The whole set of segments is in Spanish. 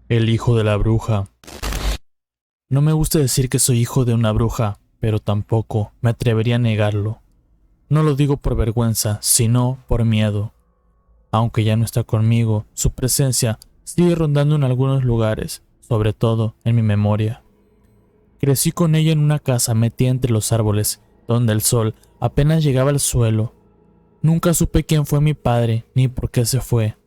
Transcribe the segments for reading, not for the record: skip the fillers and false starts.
El hijo de la bruja. No me gusta decir que soy hijo de una bruja, pero tampoco me atrevería a negarlo. No lo digo por vergüenza, sino por miedo. Aunque ya no está conmigo, su presencia sigue rondando en algunos lugares, sobre todo en mi memoria. Crecí con ella en una casa metida entre los árboles, donde el sol apenas llegaba al suelo. Nunca supe quién fue mi padre, ni por qué se fue.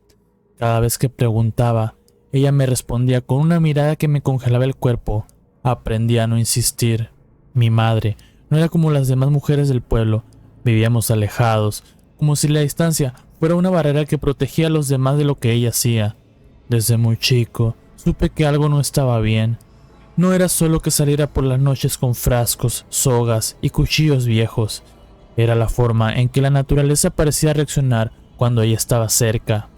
Cada vez que preguntaba, ella me respondía con una mirada que me congelaba el cuerpo. Aprendí a no insistir. Mi madre no era como las demás mujeres del pueblo. Vivíamos alejados, como si la distancia fuera una barrera que protegía a los demás de lo que ella hacía. Desde muy chico, supe que algo no estaba bien. No era solo que saliera por las noches con frascos, sogas y cuchillos viejos. Era la forma en que la naturaleza parecía reaccionar cuando ella estaba cerca.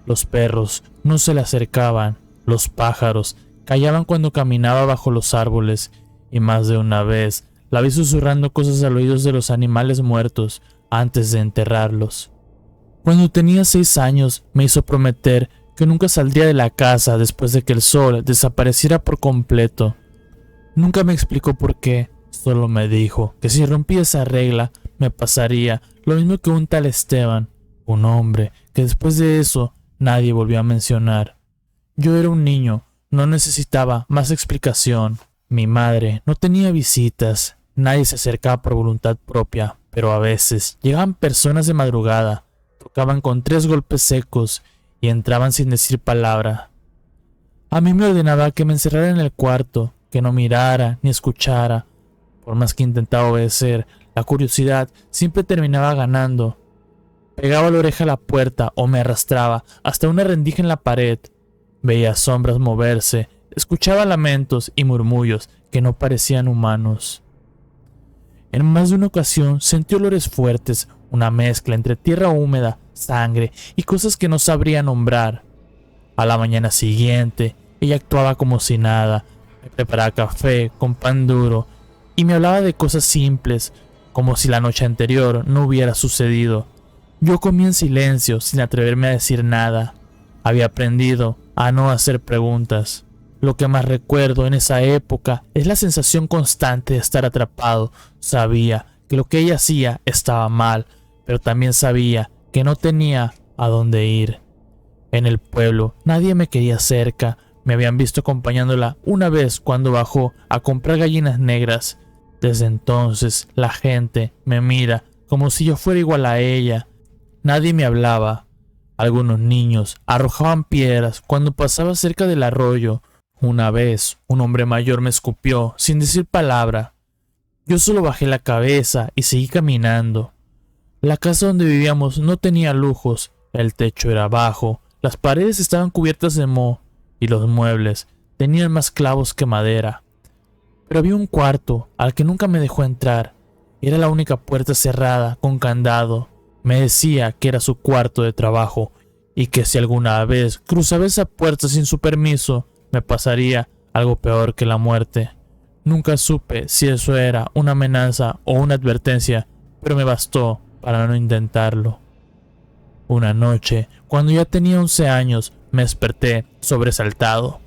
Los perros no se le acercaban, los pájaros callaban cuando caminaba bajo los árboles, y más de una vez la vi susurrando cosas al oído de los animales muertos antes de enterrarlos. Cuando tenía 6 años me hizo prometer que nunca saldría de la casa después de que el sol desapareciera por completo. Nunca me explicó por qué, solo me dijo que si rompía esa regla me pasaría lo mismo que un tal Esteban, un hombre que después de eso nadie volvió a mencionar. Yo era un niño, no necesitaba más explicación. Mi madre no tenía visitas, nadie se acercaba por voluntad propia, pero a veces llegaban personas de madrugada, tocaban con 3 golpes secos y entraban sin decir palabra. A mí me ordenaba que me encerrara en el cuarto, que no mirara ni escuchara. Por más que intentaba obedecer, la curiosidad siempre terminaba ganando. Pegaba la oreja a la puerta o me arrastraba hasta una rendija en la pared. Veía sombras moverse, escuchaba lamentos y murmullos que no parecían humanos. En más de una ocasión sentí olores fuertes, una mezcla entre tierra húmeda, sangre y cosas que no sabría nombrar. A la mañana siguiente, ella actuaba como si nada. Me preparaba café con pan duro y me hablaba de cosas simples, como si la noche anterior no hubiera sucedido. Yo comía en silencio, sin atreverme a decir nada. Había aprendido a no hacer preguntas. Lo que más recuerdo en esa época es la sensación constante de estar atrapado. Sabía que lo que ella hacía estaba mal, pero también sabía que no tenía a dónde ir. En el pueblo nadie me quería cerca. Me habían visto acompañándola una vez cuando bajó a comprar gallinas negras. Desde entonces la gente me mira como si yo fuera igual a ella. Nadie me hablaba. Algunos niños arrojaban piedras cuando pasaba cerca del arroyo. Una vez un hombre mayor me escupió sin decir palabra. Yo solo bajé la cabeza y seguí caminando. La casa donde vivíamos no tenía lujos. El techo era bajo, las paredes estaban cubiertas de moho y los muebles tenían más clavos que madera. Pero había un cuarto al que nunca me dejó entrar. Era la única puerta cerrada con candado. Me decía que era su cuarto de trabajo y que si alguna vez cruzaba esa puerta sin su permiso, me pasaría algo peor que la muerte. Nunca supe si eso era una amenaza o una advertencia, pero me bastó para no intentarlo. Una noche, cuando ya tenía 11 años, me desperté sobresaltado.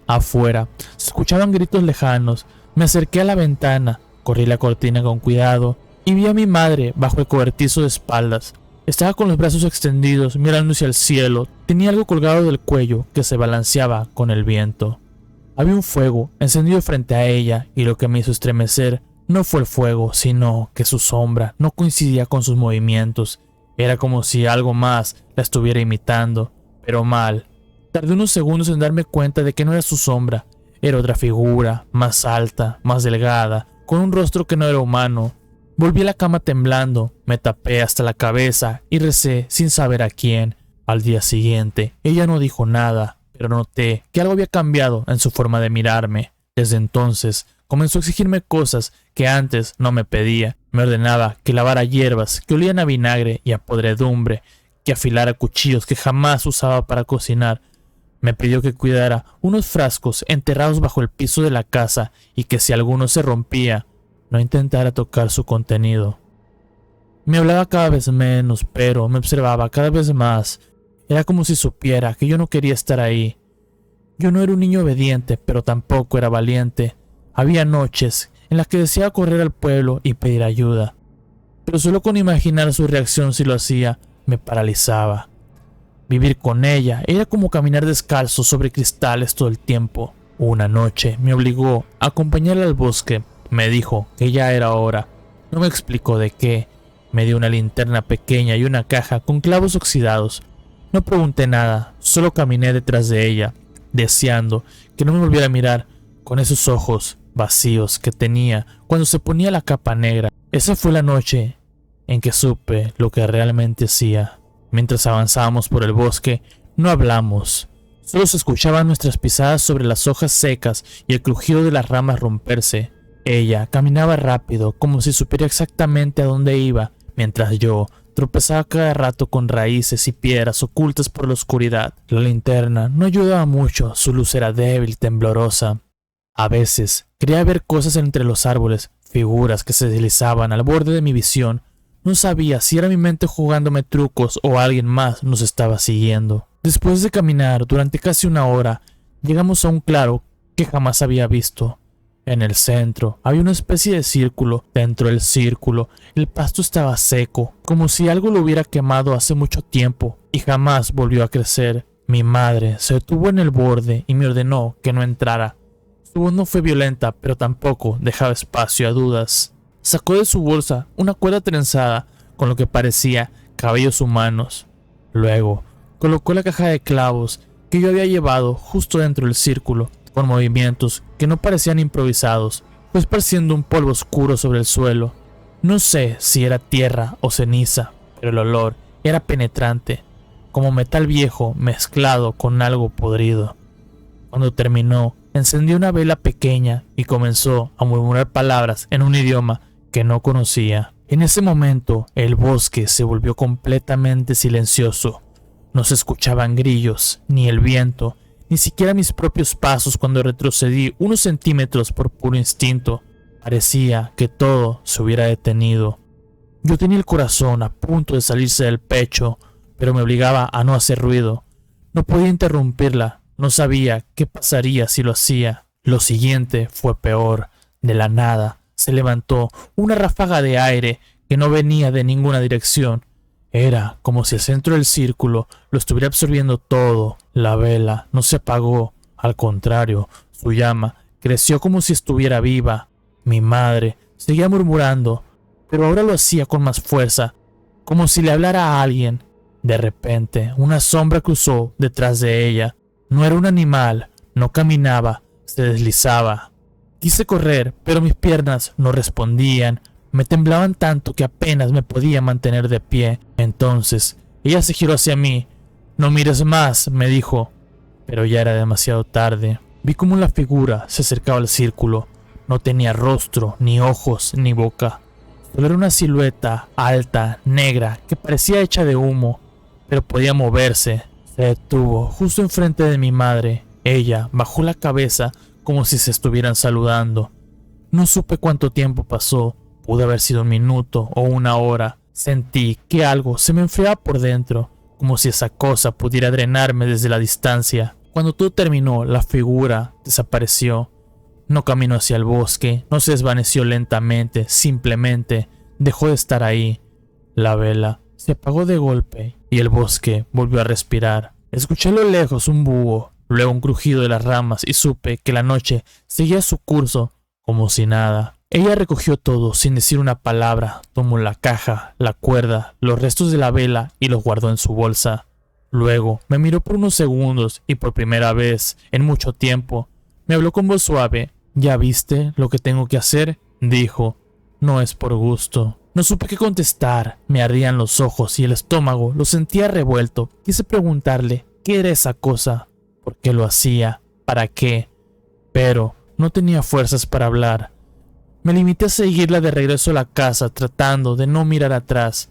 Afuera se escuchaban gritos lejanos. Me acerqué a la ventana, corrí la cortina con cuidado y vi a mi madre bajo el cobertizo de espaldas. Estaba con los brazos extendidos, mirando hacia el cielo. Tenía algo colgado del cuello que se balanceaba con el viento. Había un fuego encendido frente a ella y lo que me hizo estremecer no fue el fuego, sino que su sombra no coincidía con sus movimientos. Era como si algo más la estuviera imitando, pero mal. Tardé unos segundos en darme cuenta de que no era su sombra. Era otra figura, más alta, más delgada, con un rostro que no era humano. Volví a la cama temblando, me tapé hasta la cabeza y recé sin saber a quién. Al día siguiente, ella no dijo nada, pero noté que algo había cambiado en su forma de mirarme. Desde entonces, comenzó a exigirme cosas que antes no me pedía. Me ordenaba que lavara hierbas que olían a vinagre y a podredumbre, que afilara cuchillos que jamás usaba para cocinar. Me pidió que cuidara unos frascos enterrados bajo el piso de la casa y que si alguno se rompía, no intentara tocar su contenido. Me hablaba cada vez menos, pero me observaba cada vez más. Era como si supiera que yo no quería estar ahí. Yo no era un niño obediente, pero tampoco era valiente. Había noches en las que deseaba correr al pueblo y pedir ayuda, pero solo con imaginar su reacción si lo hacía, me paralizaba. Vivir con ella era como caminar descalzo sobre cristales todo el tiempo. Una noche me obligó a acompañarla al bosque. Me dijo que ya era hora. No me explicó de qué. Me dio una linterna pequeña y una caja con clavos oxidados. No pregunté nada, solo caminé detrás de ella, deseando que no me volviera a mirar con esos ojos vacíos que tenía cuando se ponía la capa negra. Esa fue la noche en que supe lo que realmente hacía. Mientras avanzábamos por el bosque, no hablamos. Solo se escuchaban nuestras pisadas sobre las hojas secas y el crujido de las ramas romperse. Ella caminaba rápido, como si supiera exactamente a dónde iba, mientras yo tropezaba cada rato con raíces y piedras ocultas por la oscuridad. La linterna no ayudaba mucho, su luz era débil, temblorosa. A veces creía ver cosas entre los árboles, figuras que se deslizaban al borde de mi visión. No sabía si era mi mente jugándome trucos o alguien más nos estaba siguiendo. Después de caminar durante casi una hora, llegamos a un claro que jamás había visto. En el centro había una especie de círculo. Dentro del círculo, el pasto estaba seco, como si algo lo hubiera quemado hace mucho tiempo, y jamás volvió a crecer. Mi madre se detuvo en el borde y me ordenó que no entrara. Su voz no fue violenta, pero tampoco dejaba espacio a dudas. Sacó de su bolsa una cuerda trenzada con lo que parecía cabellos humanos. Luego colocó la caja de clavos que yo había llevado justo dentro del círculo, con movimientos que no parecían improvisados, fue esparciendo un polvo oscuro sobre el suelo. No sé si era tierra o ceniza, pero el olor era penetrante, como metal viejo mezclado con algo podrido. Cuando terminó, encendió una vela pequeña y comenzó a murmurar palabras en un idioma que no conocía. En ese momento, el bosque se volvió completamente silencioso. No se escuchaban grillos, ni el viento, ni siquiera mis propios pasos cuando retrocedí unos centímetros por puro instinto. Parecía que todo se hubiera detenido. Yo tenía el corazón a punto de salirse del pecho, pero me obligaba a no hacer ruido. No podía interrumpirla, no sabía qué pasaría si lo hacía. Lo siguiente fue peor. De la nada se levantó una ráfaga de aire que no venía de ninguna dirección. Era como si el centro del círculo lo estuviera absorbiendo todo. La vela no se apagó, al contrario, su llama creció como si estuviera viva. Mi madre seguía murmurando, pero ahora lo hacía con más fuerza, como si le hablara a alguien. De repente, una sombra cruzó detrás de ella. No era un animal, no caminaba, se deslizaba. Quise correr, pero mis piernas no respondían. Me temblaban tanto que apenas me podía mantener de pie. Entonces, ella se giró hacia mí. «No mires más», me dijo. Pero ya era demasiado tarde. Vi cómo la figura se acercaba al círculo. No tenía rostro, ni ojos, ni boca. Solo era una silueta alta, negra, que parecía hecha de humo, pero podía moverse. Se detuvo justo enfrente de mi madre. Ella bajó la cabeza como si se estuvieran saludando. No supe cuánto tiempo pasó. Pudo haber sido un minuto o una hora. Sentí que algo se me enfriaba por dentro, como si esa cosa pudiera drenarme desde la distancia. Cuando todo terminó, la figura desapareció. No caminó hacia el bosque, no se desvaneció lentamente, simplemente dejó de estar ahí. La vela se apagó de golpe y el bosque volvió a respirar. Escuché a lo lejos un búho, luego un crujido de las ramas y supe que la noche seguía su curso como si nada. Ella recogió todo sin decir una palabra, tomó la caja, la cuerda, los restos de la vela y los guardó en su bolsa. Luego me miró por unos segundos y por primera vez en mucho tiempo me habló con voz suave. «¿Ya viste lo que tengo que hacer?», dijo. «No es por gusto». No supe qué contestar. Me ardían los ojos y el estómago lo sentía revuelto. Quise preguntarle qué era esa cosa, por qué lo hacía, para qué, pero no tenía fuerzas para hablar. Me limité a seguirla de regreso a la casa, tratando de no mirar atrás.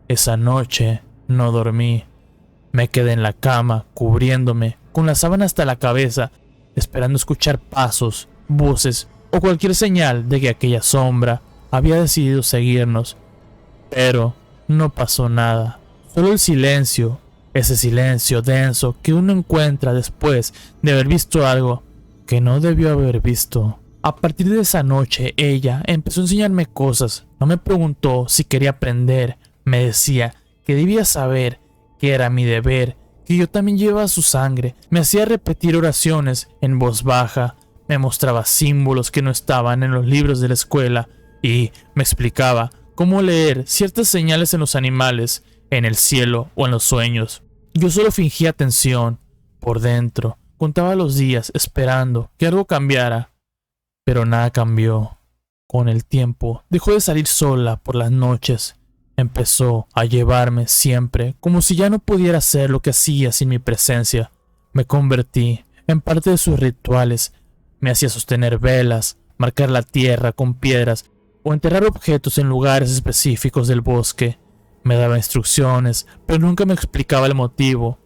Esa noche no dormí. Me quedé en la cama, cubriéndome, con la sábana hasta la cabeza, esperando escuchar pasos, voces o cualquier señal de que aquella sombra había decidido seguirnos. Pero no pasó nada. Solo el silencio ese silencio denso que uno encuentra después de haber visto algo que no debió haber visto. A partir de esa noche, ella empezó a enseñarme cosas. No me preguntó si quería aprender, me decía que debía saber, que era mi deber, que yo también llevaba su sangre. Me hacía repetir oraciones en voz baja, me mostraba símbolos que no estaban en los libros de la escuela y me explicaba cómo leer ciertas señales en los animales, en el cielo o en los sueños. Yo solo fingía atención. Por dentro, contaba los días esperando que algo cambiara, pero nada cambió. Con el tiempo, dejó de salir sola por las noches. Empezó a llevarme siempre, como si ya no pudiera hacer lo que hacía sin mi presencia. Me convertí en parte de sus rituales. Me hacía sostener velas, marcar la tierra con piedras o enterrar objetos en lugares específicos del bosque. Me daba instrucciones, pero nunca me explicaba el motivo.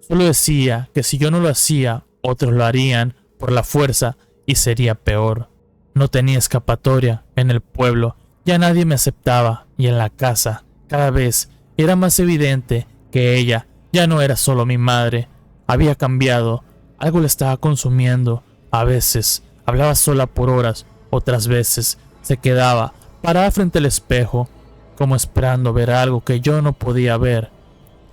Solo decía que si yo no lo hacía, otros lo harían por la fuerza y sería peor. No tenía escapatoria. En el pueblo ya nadie me aceptaba y en la casa cada vez era más evidente que ella ya no era solo mi madre. Había cambiado, algo la estaba consumiendo. A veces hablaba sola por horas, otras veces se quedaba parada frente al espejo, como esperando ver algo que yo no podía ver.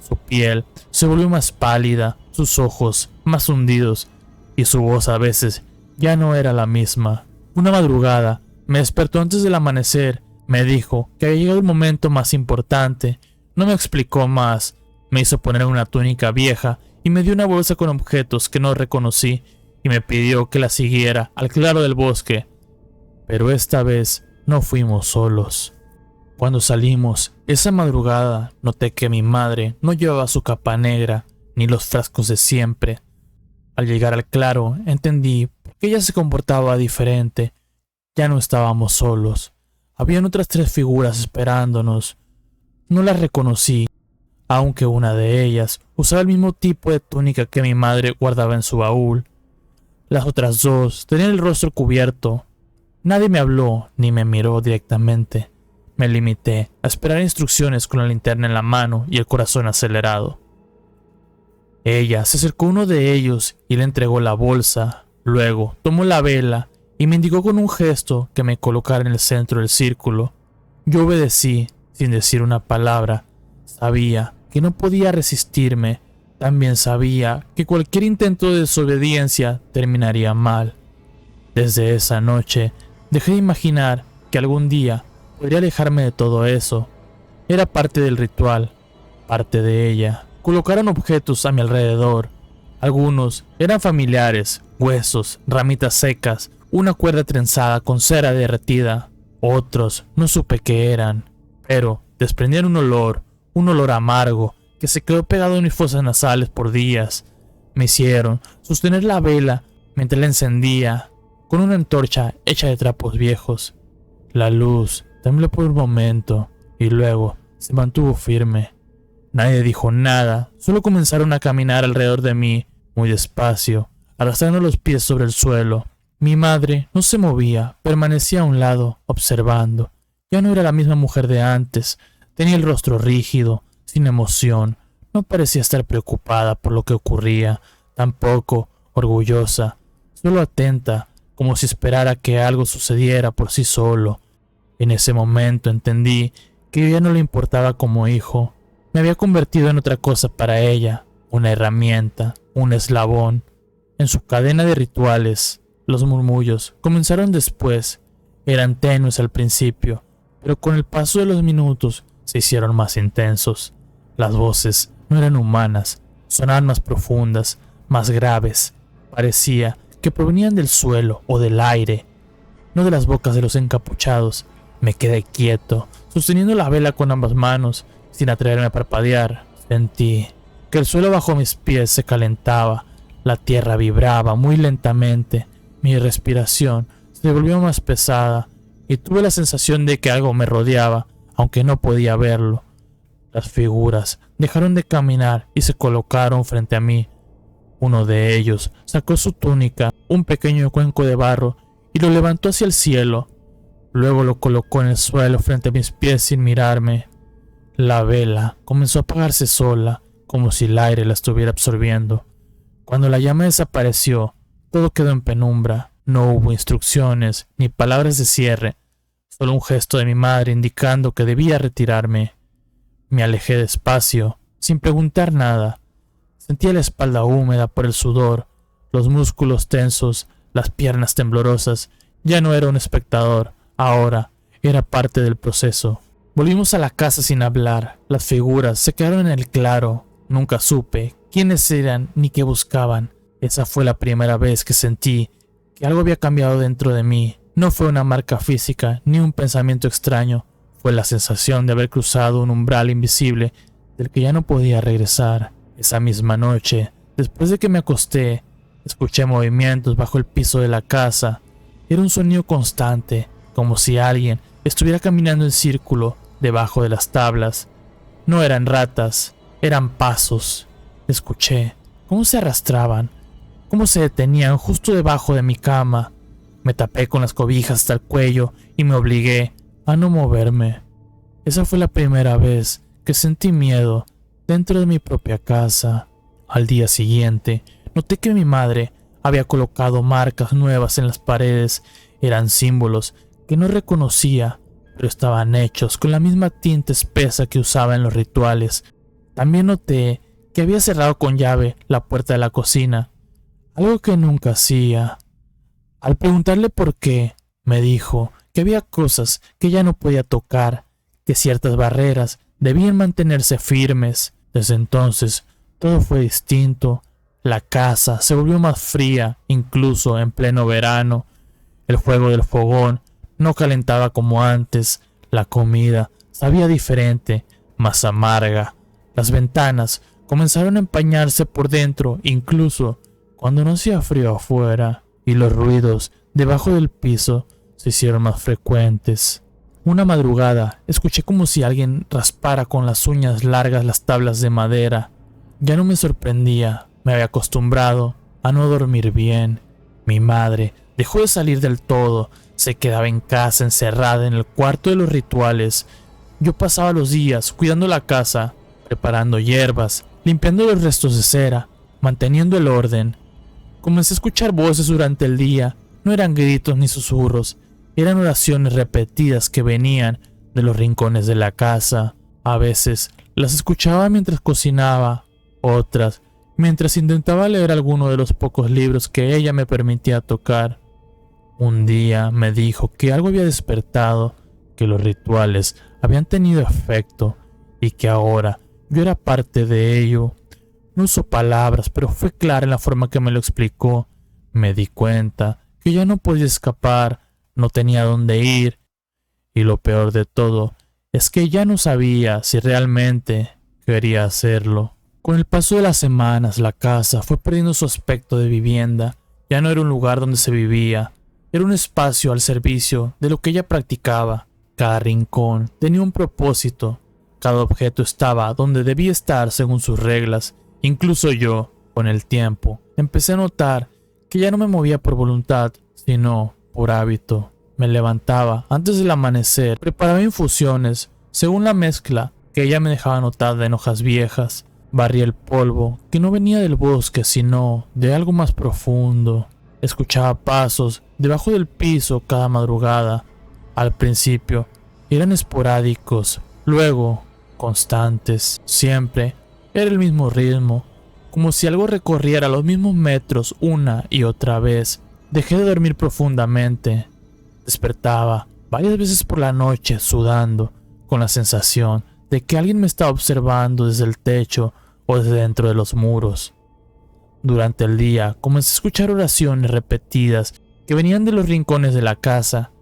Su piel se volvió más pálida, sus ojos más hundidos y su voz a veces ya no era la misma. Una madrugada me despertó antes del amanecer, me dijo que había llegado el momento más importante. No me explicó más, me hizo poner una túnica vieja y me dio una bolsa con objetos que no reconocí y me pidió que la siguiera al claro del bosque. Pero esta vez no fuimos solos. Cuando salimos, esa madrugada, noté que mi madre no llevaba su capa negra ni los frascos de siempre. Al llegar al claro, entendí por qué ella se comportaba diferente. Ya no estábamos solos. Habían otras 3 figuras esperándonos. No las reconocí, aunque una de ellas usaba el mismo tipo de túnica que mi madre guardaba en su baúl. Las otras 2 tenían el rostro cubierto. Nadie me habló ni me miró directamente. Me limité a esperar instrucciones con la linterna en la mano y el corazón acelerado. Ella se acercó a uno de ellos y le entregó la bolsa. Luego tomó la vela y me indicó con un gesto que me colocara en el centro del círculo. Yo obedecí sin decir una palabra. Sabía que no podía resistirme. También sabía que cualquier intento de desobediencia terminaría mal. Desde esa noche dejé de imaginar que algún día podría alejarme de todo eso. Era parte del ritual, parte de ella. Colocaron objetos a mi alrededor. Algunos eran familiares, huesos, ramitas secas, una cuerda trenzada con cera derretida. Otros no supe qué eran, pero desprendían un olor amargo que se quedó pegado en mis fosas nasales por días. Me hicieron sostener la vela mientras la encendía con una antorcha hecha de trapos viejos. La luz tembló por un momento y luego se mantuvo firme. Nadie dijo nada, solo comenzaron a caminar alrededor de mí, muy despacio, arrastrando los pies sobre el suelo. Mi madre no se movía, permanecía a un lado, observando. Ya no era la misma mujer de antes, tenía el rostro rígido, sin emoción, no parecía estar preocupada por lo que ocurría, tampoco orgullosa, solo atenta, como si esperara que algo sucediera por sí solo. En ese momento entendí que ya no le importaba como hijo. Me había convertido en otra cosa para ella, una herramienta, un eslabón. En su cadena de rituales, los murmullos comenzaron después. Eran tenues al principio, pero con el paso de los minutos se hicieron más intensos. Las voces no eran humanas, sonaban más profundas, más graves. Parecía que provenían del suelo o del aire, no de las bocas de los encapuchados. Me quedé quieto, sosteniendo la vela con ambas manos, sin atreverme a parpadear. Sentí que el suelo bajo mis pies se calentaba, la tierra vibraba muy lentamente, mi respiración se volvió más pesada y tuve la sensación de que algo me rodeaba, aunque no podía verlo. Las figuras dejaron de caminar y se colocaron frente a mí. Uno de ellos sacó su túnica, un pequeño cuenco de barro, y lo levantó hacia el cielo. Luego lo colocó en el suelo frente a mis pies sin mirarme. La vela comenzó a apagarse sola, como si el aire la estuviera absorbiendo. Cuando la llama desapareció, todo quedó en penumbra. No hubo instrucciones ni palabras de cierre, solo un gesto de mi madre indicando que debía retirarme. Me alejé despacio, sin preguntar nada. Sentía la espalda húmeda por el sudor, los músculos tensos, las piernas temblorosas. Ya no era un espectador, ahora era parte del proceso. Volvimos a la casa sin hablar. Las figuras se quedaron en el claro. Nunca supe quiénes eran ni qué buscaban. Esa fue la primera vez que sentí que algo había cambiado dentro de mí. No fue una marca física ni un pensamiento extraño. Fue la sensación de haber cruzado un umbral invisible del que ya no podía regresar. Esa misma noche, después de que me acosté, escuché movimientos bajo el piso de la casa. Era un sonido constante, como si alguien estuviera caminando en círculo debajo de las tablas. No eran ratas, eran pasos. Escuché cómo se arrastraban, cómo se detenían justo debajo de mi cama. Me tapé con las cobijas hasta el cuello y me obligué a no moverme. Esa fue la primera vez que sentí miedo dentro de mi propia casa. Al día siguiente, noté que mi madre había colocado marcas nuevas en las paredes. Eran símbolos que no reconocía, pero estaban hechos con la misma tinta espesa que usaba en los rituales. También noté que había cerrado con llave la puerta de la cocina, algo que nunca hacía. Al preguntarle por qué, me dijo que había cosas que ya no podía tocar, que ciertas barreras debían mantenerse firmes. Desde entonces, todo fue distinto. La casa se volvió más fría, incluso en pleno verano. El fuego del fogón no calentaba como antes. La comida sabía diferente, más amarga. Las ventanas comenzaron a empañarse por dentro, incluso cuando no hacía frío afuera, y los ruidos debajo del piso se hicieron más frecuentes. Una madrugada escuché como si alguien raspara con las uñas largas las tablas de madera. Ya no me sorprendía, me había acostumbrado a no dormir bien. Mi madre dejó de salir del todo, se quedaba en casa encerrada en el cuarto de los rituales. Yo pasaba los días cuidando la casa, preparando hierbas, limpiando los restos de cera, manteniendo el orden. Comencé a escuchar voces durante el día. No eran gritos ni susurros, eran oraciones repetidas que venían de los rincones de la casa. A veces las escuchaba mientras cocinaba, otras mientras intentaba leer alguno de los pocos libros que ella me permitía tocar. Un día me dijo que algo había despertado, que los rituales habían tenido efecto y que ahora yo era parte de ello. No usó palabras, pero fue clara en la forma que me lo explicó. Me di cuenta que ya no podía escapar, no tenía dónde ir, y lo peor de todo es que ya no sabía si realmente quería hacerlo. Con el paso de las semanas, la casa fue perdiendo su aspecto de vivienda. Ya no era un lugar donde se vivía, era un espacio al servicio de lo que ella practicaba. Cada rincón tenía un propósito, cada objeto estaba donde debía estar según sus reglas. Incluso yo, con el tiempo, empecé a notar que ya no me movía por voluntad, sino por hábito. Me levantaba antes del amanecer, preparaba infusiones según la mezcla que ella me dejaba anotada en hojas viejas. Barría el polvo que no venía del bosque, sino de algo más profundo. Escuchaba pasos debajo del piso cada madrugada. Al principio eran esporádicos, luego constantes. Siempre era el mismo ritmo, como si algo recorriera los mismos metros una y otra vez. Dejé de dormir profundamente. Despertaba varias veces por la noche sudando, con la sensación de que alguien me estaba observando desde el techo o desde dentro de los muros. Durante el día comencé a escuchar oraciones repetidas que venían de los rincones de la casa.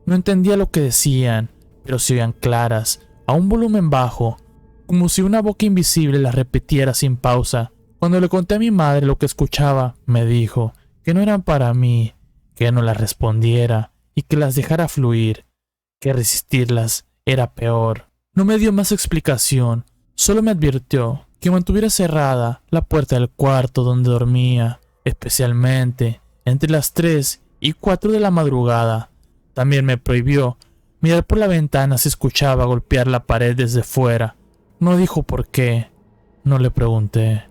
No entendía lo que decían, pero se oían claras, a un volumen bajo, como si una boca invisible las repitiera sin pausa. Cuando le conté a mi madre lo que escuchaba, me dijo que no eran para mí, que no las respondiera y que las dejara fluir, que resistirlas era peor. No me dio más explicación, solo me advirtió que mantuviera cerrada la puerta del cuarto donde dormía, especialmente entre las 3 y 4 de la madrugada. También me prohibió mirar por la ventana si escuchaba golpear la pared desde fuera. No dijo por qué. No le pregunté.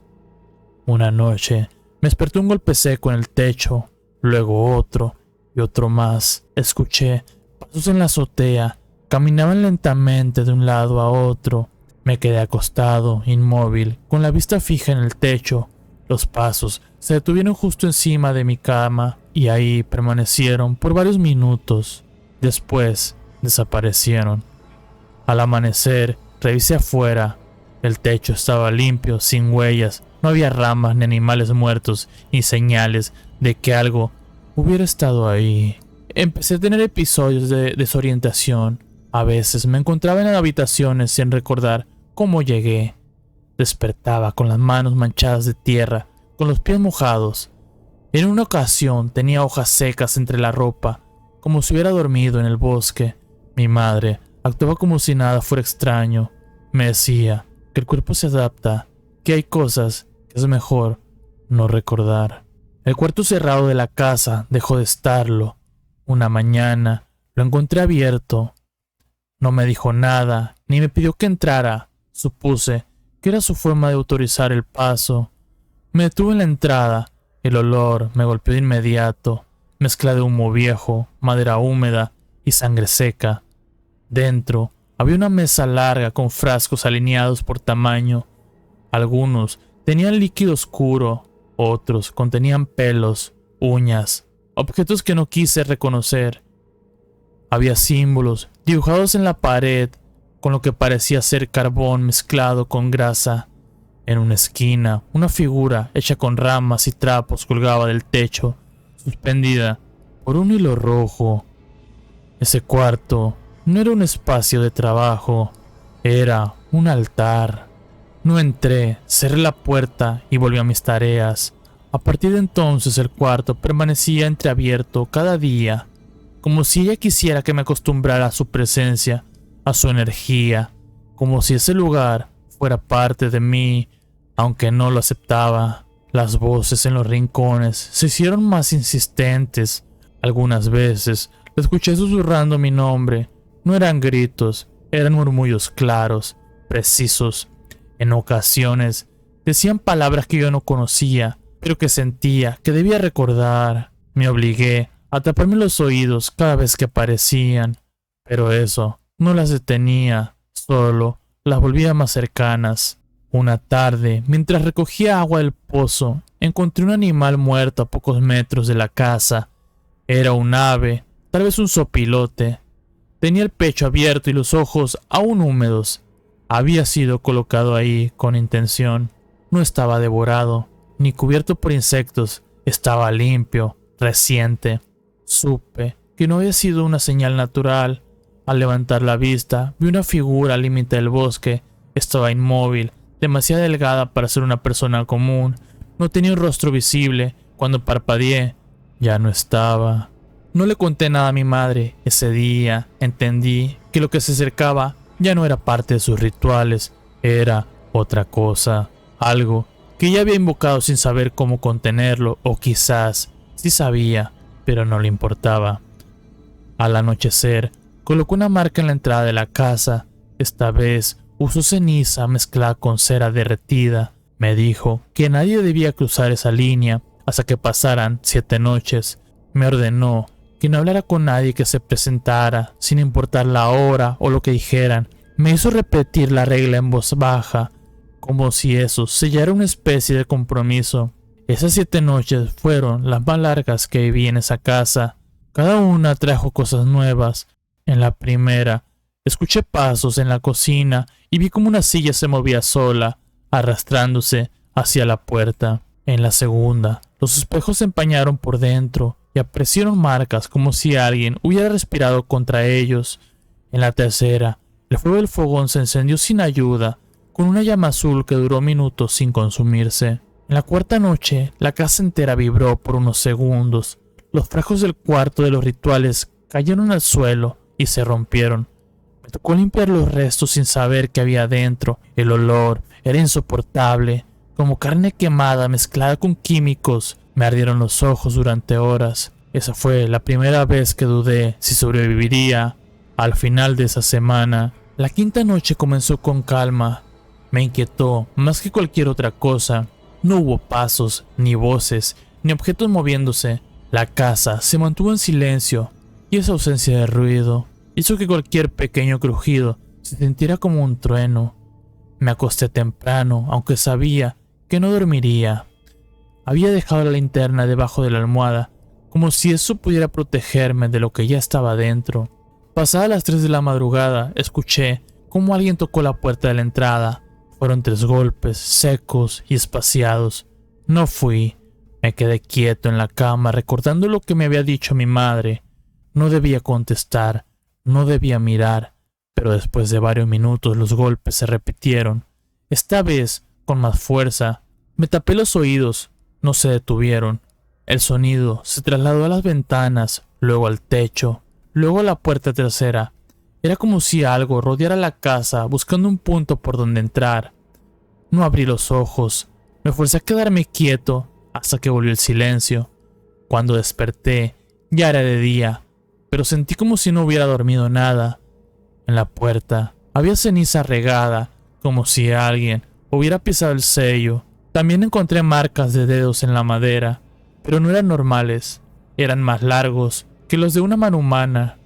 Una noche me despertó un golpe seco en el techo, luego otro y otro más. Escuché pasos en la azotea, caminaban lentamente de un lado a otro. Me quedé acostado, inmóvil, con la vista fija en el techo. Los pasos se detuvieron justo encima de mi cama y ahí permanecieron por varios minutos. Después desaparecieron. Al amanecer, revisé afuera. El techo estaba limpio, sin huellas. No había ramas ni animales muertos, ni señales de que algo hubiera estado ahí. Empecé a tener episodios de desorientación. A veces me encontraba en habitaciones sin recordar cómo llegué. Despertaba con las manos manchadas de tierra, con los pies mojados. En una ocasión tenía hojas secas entre la ropa, como si hubiera dormido en el bosque. Mi madre actuaba como si nada fuera extraño. Me decía que el cuerpo se adapta, que hay cosas que es mejor no recordar. El cuarto cerrado de la casa dejó de estarlo. Una mañana lo encontré abierto. No me dijo nada, ni me pidió que entrara. Supuse que era su forma de autorizar el paso. Me detuve en la entrada. El olor me golpeó de inmediato, mezcla de humo viejo, madera húmeda y sangre seca. Dentro había una mesa larga con frascos alineados por tamaño. Algunos tenían líquido oscuro, otros contenían pelos, uñas, objetos que no quise reconocer. Había símbolos dibujados en la pared con lo que parecía ser carbón mezclado con grasa. En una esquina, una figura hecha con ramas y trapos colgaba del techo, suspendida por un hilo rojo. Ese cuarto no era un espacio de trabajo, era un altar. No entré, cerré la puerta y volví a mis tareas. A partir de entonces el cuarto permanecía entreabierto cada día, como si ella quisiera que me acostumbrara a su presencia, a su energía, como si ese lugar fuera parte de mí, aunque no lo aceptaba. Las voces en los rincones se hicieron más insistentes. Algunas veces la escuché susurrando mi nombre. No eran gritos, eran murmullos claros, precisos. En ocasiones decían palabras que yo no conocía, pero que sentía que debía recordar. Me obligué a taparme los oídos cada vez que aparecían, pero eso no las detenía, solo las volvía más cercanas. Una tarde, mientras recogía agua del pozo, encontré un animal muerto a pocos metros de la casa. Era un ave, tal vez un sopilote. Tenía el pecho abierto y los ojos aún húmedos. Había sido colocado ahí con intención. No estaba devorado, ni cubierto por insectos. Estaba limpio, reciente. Supe que no había sido una señal natural. Al levantar la vista, vi una figura al límite del bosque. Estaba inmóvil, demasiado delgada para ser una persona común. No tenía un rostro visible. Cuando parpadeé, ya no estaba. No le conté nada a mi madre. Ese día entendí que lo que se acercaba ya no era parte de sus rituales, era otra cosa, algo que ella había invocado sin saber cómo contenerlo, o quizás sí sabía, pero no le importaba. Al anochecer, colocó una marca en la entrada de la casa. Esta vez usó ceniza mezclada con cera derretida. Me dijo que nadie debía cruzar esa línea hasta que pasaran 7 noches. Me ordenó que no hablara con nadie que se presentara, sin importar la hora o lo que dijeran. Me hizo repetir la regla en voz baja, como si eso sellara una especie de compromiso. Esas 7 noches fueron las más largas que viví en esa casa. Cada una trajo cosas nuevas. En la primera, escuché pasos en la cocina y vi como una silla se movía sola, arrastrándose hacia la puerta. En la segunda, los espejos se empañaron por dentro y aparecieron marcas como si alguien hubiera respirado contra ellos. En la tercera, el fuego del fogón se encendió sin ayuda, con una llama azul que duró minutos sin consumirse. En la cuarta noche, la casa entera vibró por unos segundos. Los frascos del cuarto de los rituales cayeron al suelo y se rompieron. Me tocó limpiar los restos sin saber qué había dentro. El olor era insoportable, como carne quemada mezclada con químicos. Me ardieron los ojos durante horas. Esa fue la primera vez que dudé si sobreviviría. Al final de esa semana, la quinta noche comenzó con calma. Me inquietó más que cualquier otra cosa. No hubo pasos, ni voces, ni objetos moviéndose. La casa se mantuvo en silencio, y esa ausencia de ruido hizo que cualquier pequeño crujido se sintiera como un trueno. Me acosté temprano, aunque sabía que no dormiría. Había dejado la linterna debajo de la almohada, como si eso pudiera protegerme de lo que ya estaba dentro. Pasadas las 3 de la madrugada, escuché cómo alguien tocó la puerta de la entrada. Fueron 3 golpes, secos y espaciados. No fui. Me quedé quieto en la cama, recordando lo que me había dicho mi madre. No debía contestar, no debía mirar, pero después de varios minutos los golpes se repitieron. Esta vez, con más fuerza. Me tapé los oídos, no se detuvieron. El sonido se trasladó a las ventanas, luego al techo, luego a la puerta trasera. Era como si algo rodeara la casa buscando un punto por donde entrar. No abrí los ojos, me forcé a quedarme quieto hasta que volvió el silencio. Cuando desperté, ya era de día, pero sentí como si no hubiera dormido nada. En la puerta había ceniza regada, como si alguien hubiera pisado el sello. También encontré marcas de dedos en la madera, pero no eran normales, eran más largos que los de una mano humana.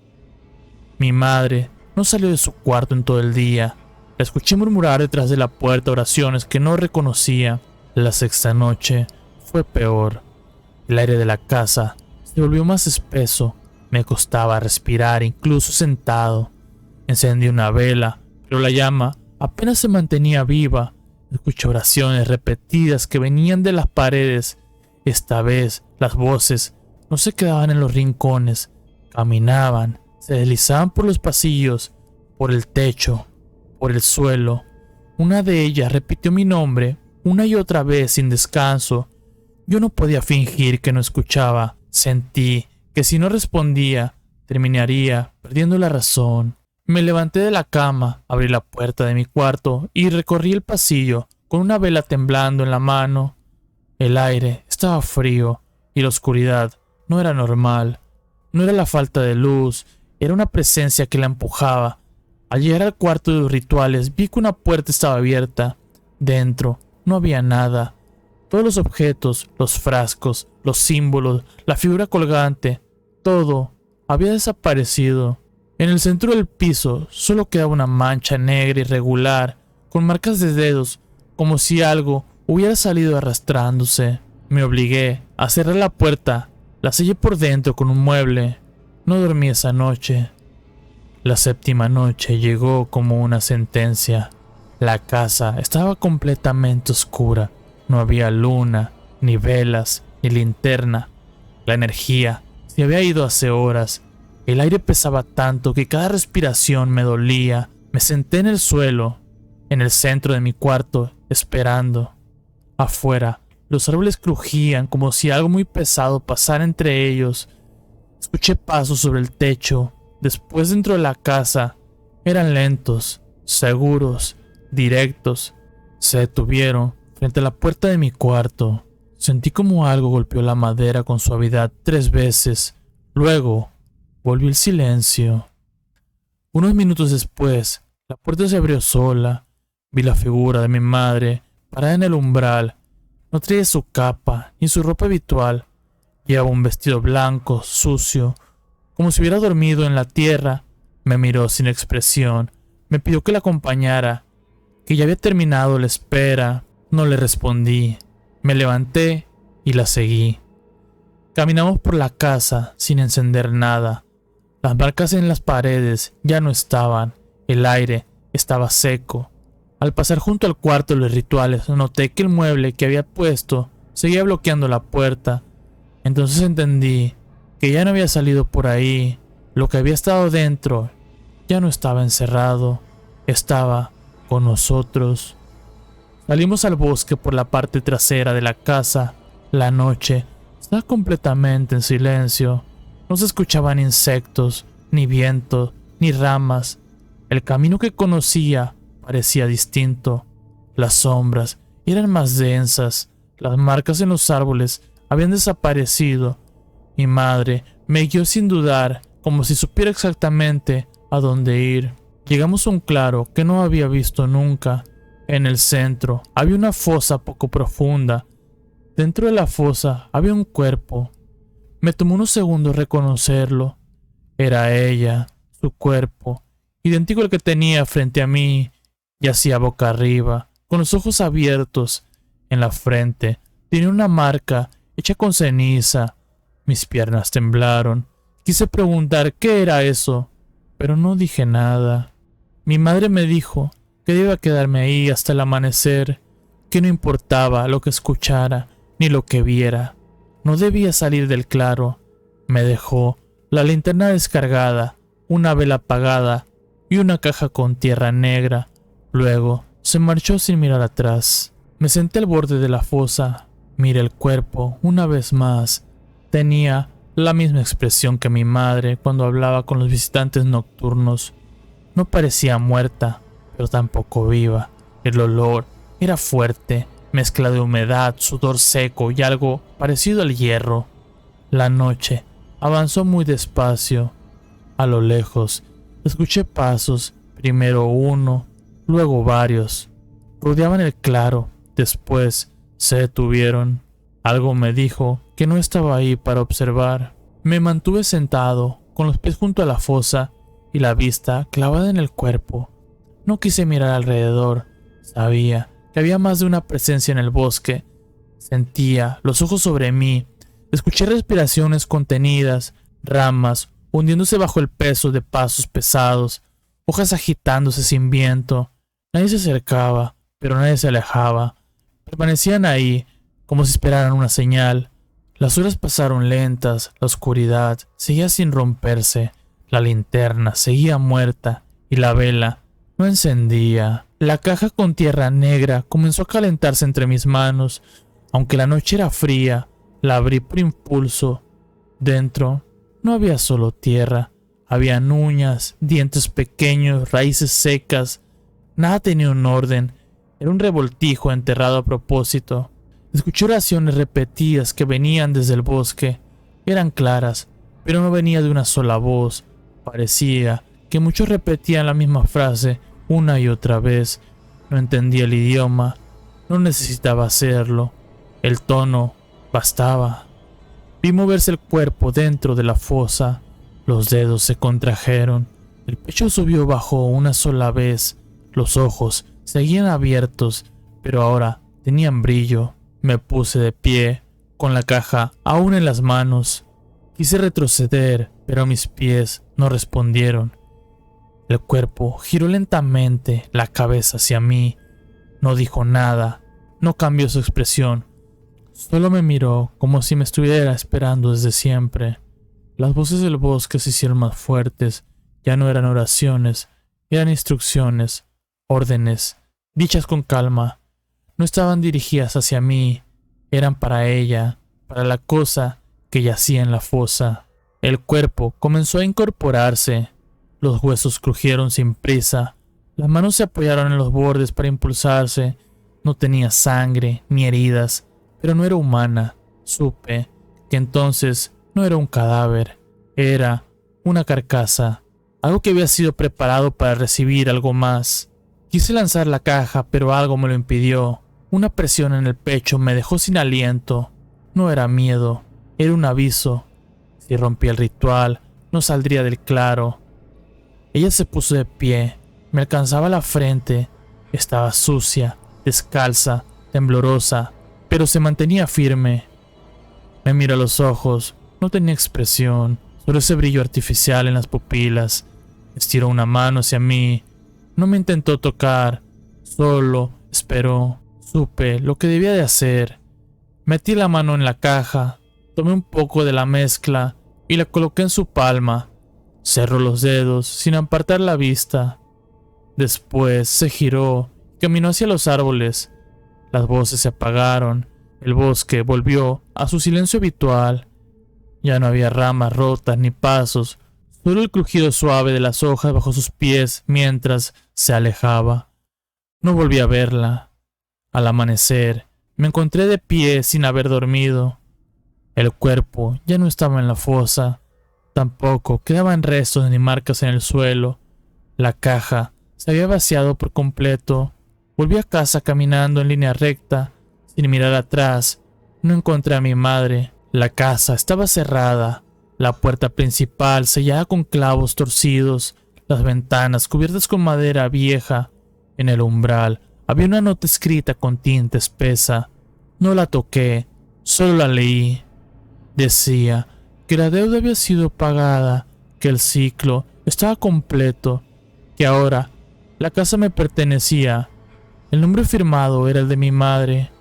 Mi madre no salió de su cuarto en todo el día. La escuché murmurar detrás de la puerta oraciones que no reconocía. La 6ª noche fue peor. El aire de la casa se volvió más espeso. Me costaba respirar incluso sentado. Encendí una vela, pero la llama apenas se mantenía viva. Escuché oraciones repetidas que venían de las paredes. Esta vez las voces no se quedaban en los rincones, caminaban, se deslizaban por los pasillos, por el techo, por el suelo. Una de ellas repitió mi nombre una y otra vez sin descanso. Yo no podía fingir que no escuchaba. Sentí que si no respondía, terminaría perdiendo la razón. Me levanté de la cama, abrí la puerta de mi cuarto y recorrí el pasillo con una vela temblando en la mano. El aire estaba frío y la oscuridad no era normal. No era la falta de luz, era una presencia que la empujaba. Al llegar al cuarto de los rituales vi que una puerta estaba abierta. Dentro no había nada. Todos los objetos, los frascos, los símbolos, la figura colgante, todo había desaparecido. En el centro del piso solo quedaba una mancha negra irregular, con marcas de dedos, como si algo hubiera salido arrastrándose. Me obligué a cerrar la puerta, la sellé por dentro con un mueble. No dormí esa noche. La 7ª noche llegó como una sentencia. La casa estaba completamente oscura. No había luna, ni velas, ni linterna. La energía se había ido hace horas. El aire pesaba tanto que cada respiración me dolía. Me senté en el suelo, en el centro de mi cuarto, esperando. Afuera, los árboles crujían como si algo muy pesado pasara entre ellos. Escuché pasos sobre el techo. Después, dentro de la casa, eran lentos, seguros, directos. Se detuvieron frente a la puerta de mi cuarto. Sentí como algo golpeó la madera con suavidad 3 veces. Luego volvió el silencio. Unos minutos después, la puerta se abrió sola. Vi la figura de mi madre parada en el umbral. No traía su capa ni su ropa habitual. Llevaba un vestido blanco, sucio, como si hubiera dormido en la tierra. Me miró sin expresión. Me pidió que la acompañara, que ya había terminado la espera. No le respondí. Me levanté y la seguí. Caminamos por la casa sin encender nada. Las marcas en las paredes ya no estaban. El aire estaba seco. Al pasar junto al cuarto de los rituales, noté que el mueble que había puesto seguía bloqueando la puerta. Entonces entendí que ya no había salido por ahí. Lo que había estado dentro ya no estaba encerrado. Estaba con nosotros. Salimos al bosque por la parte trasera de la casa. La noche estaba completamente en silencio. No se escuchaban insectos, ni viento, ni ramas. El camino que conocía parecía distinto. Las sombras eran más densas. Las marcas en los árboles habían desaparecido. Mi madre me guió sin dudar, como si supiera exactamente a dónde ir. Llegamos a un claro que no había visto nunca. En el centro había una fosa poco profunda. Dentro de la fosa había un cuerpo. Me tomó unos segundos reconocerlo. Era ella, su cuerpo, idéntico al que tenía frente a mí. Yacía boca arriba, con los ojos abiertos. En la frente tenía una marca hecha con ceniza. Mis piernas temblaron. Quise preguntar qué era eso, pero no dije nada. Mi madre me dijo que debía quedarme ahí hasta el amanecer, que no importaba lo que escuchara ni lo que viera. No debía salir del claro. Me dejó la linterna descargada, una vela apagada y una caja con tierra negra. Luego se marchó sin mirar atrás. Me senté al borde de la fosa. Miré el cuerpo una vez más. Tenía la misma expresión que mi madre cuando hablaba con los visitantes nocturnos. No parecía muerta, pero tampoco viva. El olor era fuerte, mezcla de humedad, sudor seco y algo parecido al hierro. La noche avanzó muy despacio. A lo lejos escuché pasos, primero uno, luego varios. Rodeaban el claro, después se detuvieron. Algo me dijo que no estaba ahí para observar. Me mantuve sentado, con los pies junto a la fosa y la vista clavada en el cuerpo. No quise mirar alrededor. Sabía que había más de una presencia en el bosque. Sentía los ojos sobre mí. Escuché respiraciones contenidas, ramas hundiéndose bajo el peso de pasos pesados, hojas agitándose sin viento. Nadie se acercaba, pero nadie se alejaba. Permanecían ahí, como si esperaran una señal. Las horas pasaron lentas, la oscuridad seguía sin romperse, la linterna seguía muerta y la vela no encendía. La caja con tierra negra comenzó a calentarse entre mis manos. Aunque la noche era fría, la abrí por impulso. Dentro no había solo tierra, habían uñas, dientes pequeños, raíces secas. Nada tenía un orden, era un revoltijo enterrado a propósito. Escuché oraciones repetidas que venían desde el bosque. Eran claras, pero no venía de una sola voz. Parecía que muchos repetían la misma frase una y otra vez. No entendía el idioma, no necesitaba hacerlo. El tono bastaba. Vi moverse el cuerpo dentro de la fosa. Los dedos se contrajeron. El pecho subió bajo una sola vez. Los ojos seguían abiertos, pero ahora tenían brillo. Me puse de pie, con la caja aún en las manos. Quise retroceder, pero mis pies no respondieron. El cuerpo giró lentamente la cabeza hacia mí. No dijo nada, no cambió su expresión. Solo me miró como si me estuviera esperando desde siempre. Las voces del bosque se hicieron más fuertes. Ya no eran oraciones, eran instrucciones, órdenes, dichas con calma. No estaban dirigidas hacia mí, eran para ella, para la cosa que yacía en la fosa. El cuerpo comenzó a incorporarse. Los huesos crujieron sin prisa. Las manos se apoyaron en los bordes para impulsarse. No tenía sangre ni heridas, pero no era humana. Supe que entonces no era un cadáver, era una carcasa, algo que había sido preparado para recibir algo más. Quise lanzar la caja, pero algo me lo impidió. Una presión en el pecho me dejó sin aliento. No era miedo, era un aviso. Si rompía el ritual, no saldría del claro. Ella se puso de pie, me alcanzaba la frente. Estaba sucia, descalza, temblorosa, pero se mantenía firme. Me miró a los ojos, no tenía expresión, solo ese brillo artificial en las pupilas. Estiró una mano hacia mí, no me intentó tocar, solo esperó. Supe lo que debía de hacer. Metí la mano en la caja, tomé un poco de la mezcla y la coloqué en su palma. Cerró los dedos sin apartar la vista. Después se giró y caminó hacia los árboles. Las voces se apagaron. El bosque volvió a su silencio habitual. Ya no había ramas rotas ni pasos, solo el crujido suave de las hojas bajo sus pies mientras se alejaba. No volví a verla. Al amanecer, me encontré de pie sin haber dormido. El cuerpo ya no estaba en la fosa. Tampoco quedaban restos ni marcas en el suelo. La caja se había vaciado por completo. Volví a casa caminando en línea recta, sin mirar atrás. No encontré a mi madre. La casa estaba cerrada, la puerta principal sellada con clavos torcidos, las ventanas cubiertas con madera vieja. En el umbral había una nota escrita con tinta espesa. No la toqué, solo la leí. Decía que la deuda había sido pagada, que el ciclo estaba completo, que ahora la casa me pertenecía. El nombre firmado era el de mi madre.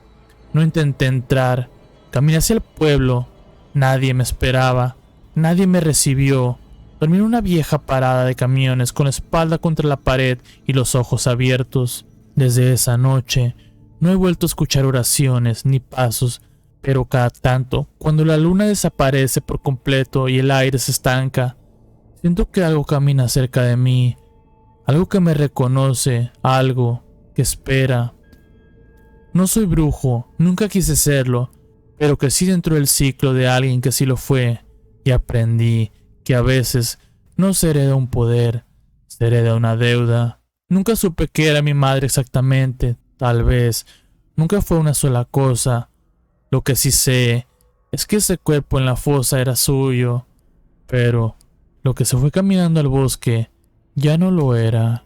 No intenté entrar. Caminé hacia el pueblo. Nadie me esperaba. Nadie me recibió. Dormí en una vieja parada de camiones con la espalda contra la pared y los ojos abiertos. Desde esa noche no he vuelto a escuchar oraciones ni pasos, pero cada tanto, cuando la luna desaparece por completo y el aire se estanca, siento que algo camina cerca de mí, algo que me reconoce, algo que espera. No soy brujo, nunca quise serlo, pero crecí dentro del ciclo de alguien que sí lo fue, y aprendí que a veces no se hereda un poder, se hereda una deuda. Nunca supe qué era mi madre exactamente, tal vez nunca fue una sola cosa. Lo que sí sé es que ese cuerpo en la fosa era suyo, pero lo que se fue caminando al bosque ya no lo era.